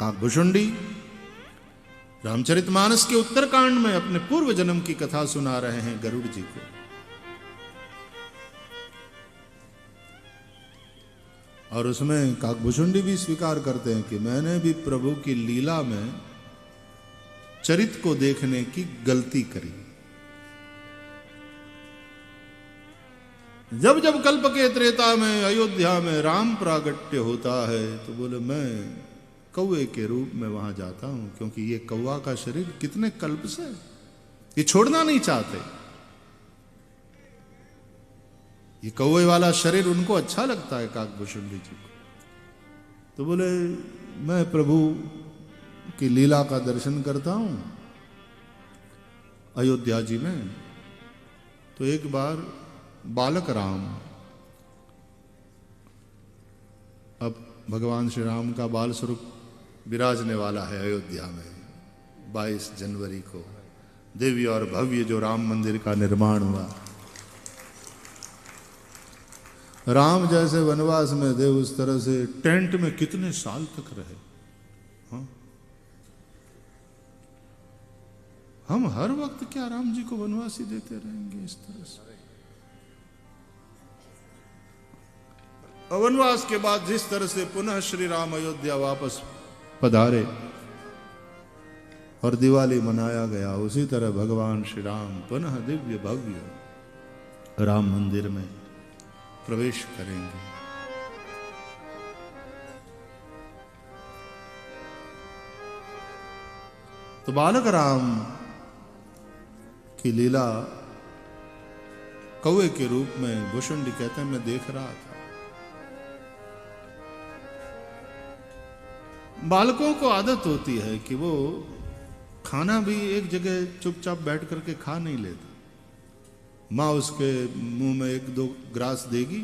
काकभुशुंडी रामचरितमानस के उत्तरकांड में अपने पूर्व जन्म की कथा सुना रहे हैं गरुड़ जी को। और उसमें काकभुशुंडी भी स्वीकार करते हैं कि मैंने भी प्रभु की लीला में चरित को देखने की गलती करी। जब जब कल्प के त्रेता में अयोध्या में राम प्रागट्य होता है तो बोले मैं कौवे के रूप में वहां जाता हूं, क्योंकि ये कौवा का शरीर कितने कल्प से ये छोड़ना नहीं चाहते। ये कौवे वाला शरीर उनको अच्छा लगता है काकभुशुंडी जी को। तो बोले मैं प्रभु की लीला का दर्शन करता हूं अयोध्या जी में। तो एक बार बालक राम, अब भगवान श्री राम का बाल स्वरूप विराजने वाला है अयोध्या में। 22 जनवरी को दिव्य और भव्य जो राम मंदिर का निर्माण हुआ। राम जैसे वनवास में थे उस तरह से टेंट में कितने साल तक रहे। हाँ? हम हर वक्त क्या राम जी को वनवासी देते रहेंगे इस तरह से? वनवास के बाद जिस तरह से पुनः श्री राम अयोध्या वापस पधारे और दिवाली मनाया गया, उसी तरह भगवान श्री राम पुनः दिव्य भव्य राम मंदिर में प्रवेश करेंगे। तो बालक राम की लीला कौवे के रूप में भुशुंडी कहते हैं मैं देख रहा था। बालकों को आदत होती है कि वो खाना भी एक जगह चुपचाप बैठ करके खा नहीं लेता। माँ उसके मुंह में 1-2 ग्रास देगी,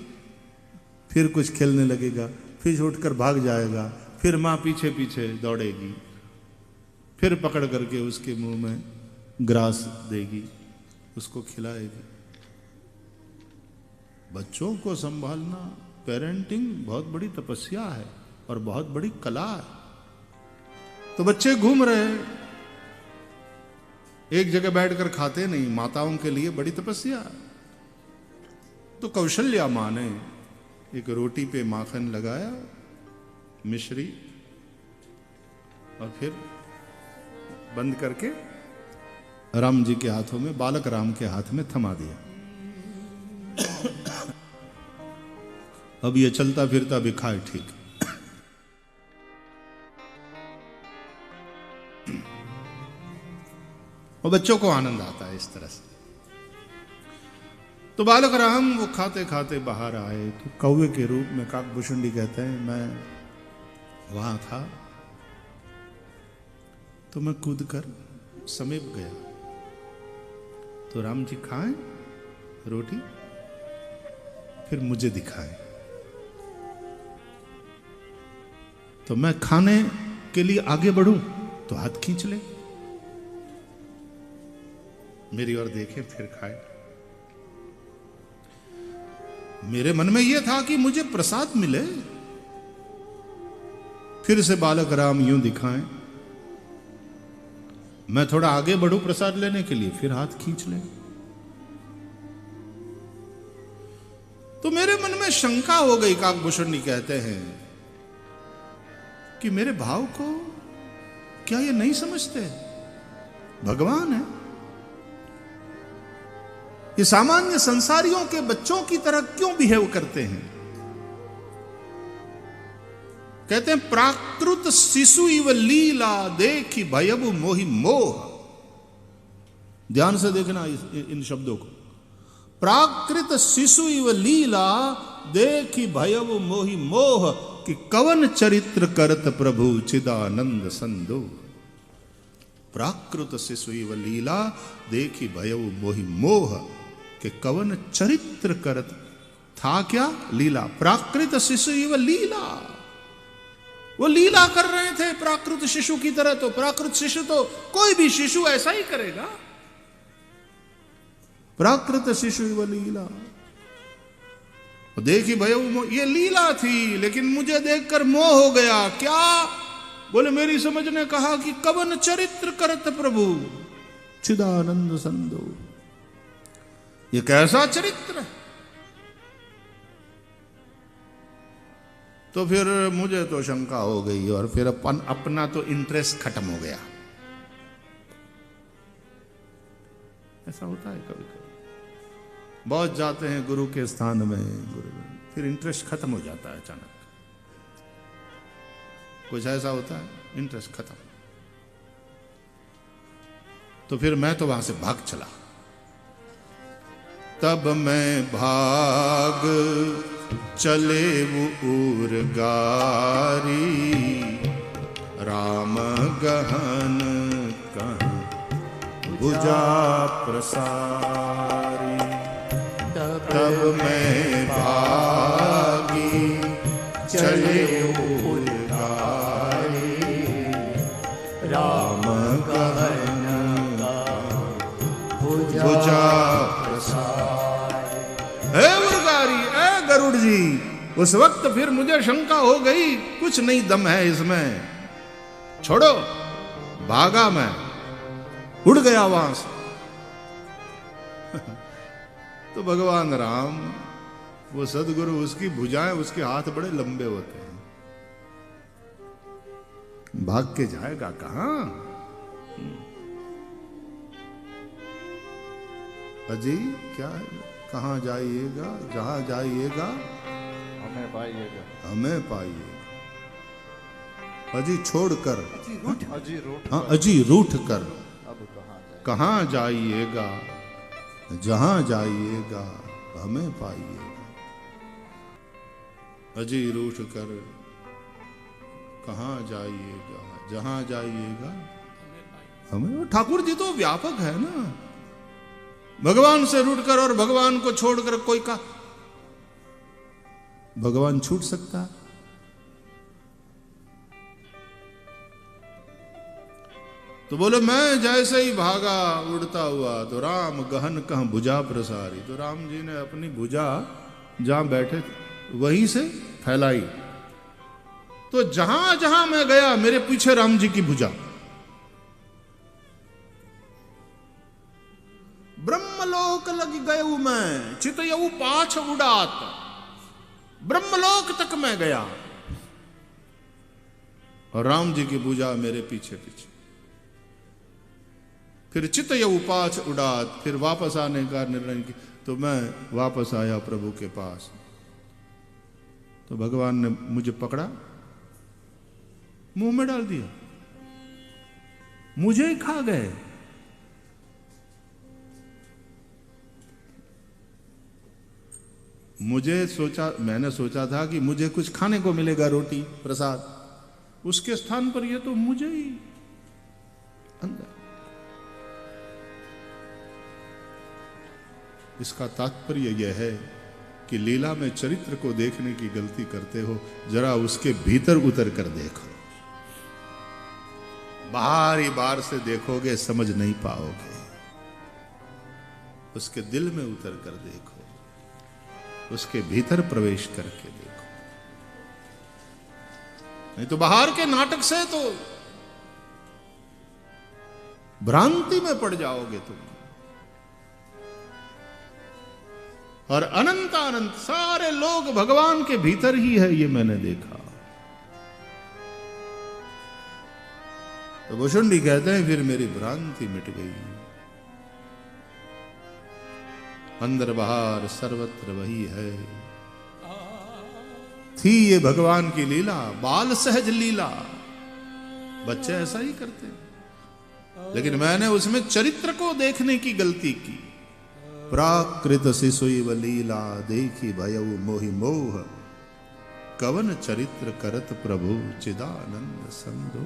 फिर कुछ खेलने लगेगा, फिर उठकर भाग जाएगा, फिर माँ पीछे पीछे दौड़ेगी, फिर पकड़ करके उसके मुंह में ग्रास देगी, उसको खिलाएगी। बच्चों को संभालना, पेरेंटिंग बहुत बड़ी तपस्या है और बहुत बड़ी कला है। तो बच्चे घूम रहे, एक जगह बैठकर खाते नहीं, माताओं के लिए बड़ी तपस्या। तो कौशल्या मां ने एक रोटी पे माखन लगाया, मिश्री, और फिर बंद करके राम जी के हाथों में, बालक राम के हाथ में थमा दिया। अब ये चलता फिरता भी खाए ठीक। और बच्चों को आनंद आता है इस तरह से। तो बालक राम वो खाते खाते बाहर आए तो कौवे के रूप में काकभुशुंडी कहते हैं मैं वहां था तो मैं कूद कर समीप गया। तो राम जी खाएं रोटी, फिर मुझे दिखाएं। तो मैं खाने के लिए आगे बढ़ूं तो हाथ खींच ले, मेरी ओर देखे फिर खाए। मेरे मन में यह था कि मुझे प्रसाद मिले। फिर से बालक राम यूं दिखाएं, मैं थोड़ा आगे बढ़ूं प्रसाद लेने के लिए, फिर हाथ खींच ले। तो मेरे मन में शंका हो गई। काकभुशुंडी कहते हैं कि मेरे भाव को क्या ये नहीं समझते? भगवान है, ये सामान्य संसारियों के बच्चों की तरह क्यों बिहेव करते हैं? कहते हैं प्राकृत शिशु इव लीला देखी भयबु मोहि मोह। ध्यान से देखना इन शब्दों को। प्राकृत शिशु इव लीला देखी भयबु मोहि मोह, कि कवन चरित्र करत प्रभु चिदानंद संदो। प्राकृत शिशु इव लीला देखी भयबु मोहि मोह, कि कवन चरित्र करत था क्या? लीला। प्राकृत शिशु इव लीला, वो लीला कर रहे थे प्राकृत शिशु की तरह। तो प्राकृत शिशु तो कोई भी शिशु ऐसा ही करेगा। प्राकृत शिशु इव लीला, देखी भय ये लीला थी, लेकिन मुझे देखकर मोह हो गया। क्या? बोले मेरी समझ ने कहा कि कवन चरित्र करत प्रभु चिदानंद संदो, ये कैसा चरित्र है। तो फिर मुझे तो शंका हो गई और फिर अपना तो इंटरेस्ट खत्म हो गया। ऐसा होता है कभी कभी, बहुत जाते हैं गुरु के स्थान में, गुरु फिर इंटरेस्ट खत्म हो जाता है अचानक। कुछ ऐसा होता है, इंटरेस्ट खत्म। तो फिर मैं तो वहां से भाग चला। तब मैं भाग चले वो उर गारी, राम गहन कह भुजा प्रसारी। तब मैं भागी चले उर गारी, राम गहन भुजा प्रसारी। हे उरगारी, ए गरुड़ जी, उस वक्त फिर मुझे शंका हो गई, कुछ नहीं दम है इसमें, छोड़ो। भागा मैं, उड़ गया वहां से। तो भगवान राम, वो सदगुरु, उसकी भुजाएं, उसके हाथ बड़े लंबे होते हैं, भाग के जाएगा कहां। अजी क्या, कहां जाइएगा, जहां जाइएगा हमें पाइएगा, हमें पाइएगा। अजी छोड़कर, हाँ अजी रूठ कर, अब कहां जाइएगा, जहां जाइएगा हमें पाइएगा। अजी रूठ कर कहां जाइएगा, जहां जाइएगा हमें। ठाकुर जी तो व्यापक है ना, भगवान से रूठकर और भगवान को छोड़कर कोई का भगवान छूट सकता। तो बोले मैं जैसे ही भागा उड़ता हुआ, तो राम गहन कहां भुजा प्रसारी। तो राम जी ने अपनी भुजा जहां बैठे वहीं से फैलाई। तो जहां जहां मैं गया, मेरे पीछे राम जी की भुजा। ब्रह्मलोक लग गए मैं, चितयऊ पाछ उड़ात, ब्रह्मलोक तक मैं गया और राम जी की भुजा मेरे पीछे पीछे। फिर चितयऊ पाछ उड़ात, फिर वापस आने का निर्णय किया। तो मैं वापस आया प्रभु के पास। तो भगवान ने मुझे पकड़ा, मुंह में डाल दिया, मुझे ही खा गए। मैंने सोचा था कि मुझे कुछ खाने को मिलेगा, रोटी प्रसाद, उसके स्थान पर ये तो मुझे ही अंदर। इसका तात्पर्य यह है कि लीला में चरित्र को देखने की गलती करते हो, जरा उसके भीतर उतर कर देखो। बाहरी बार से देखोगे समझ नहीं पाओगे, उसके दिल में उतर कर देखो, उसके भीतर प्रवेश करके देखो। नहीं तो बाहर के नाटक से तो भ्रांति में पड़ जाओगे तुम। और अनंत अनंत सारे लोग भगवान के भीतर ही है, ये मैंने देखा। तो भुषुंडी कहते हैं फिर मेरी भ्रांति मिट गई, अंदर बाहर सर्वत्र वही है। थी ये भगवान की लीला, बाल सहज लीला, बच्चे ऐसा ही करते हैं। लेकिन मैंने उसमें चरित्र को देखने की गलती की। प्राकृत शिशुव लीला देखी भयउ मोहि मोह, कवन चरित्र करत प्रभु चिदानंद संदो।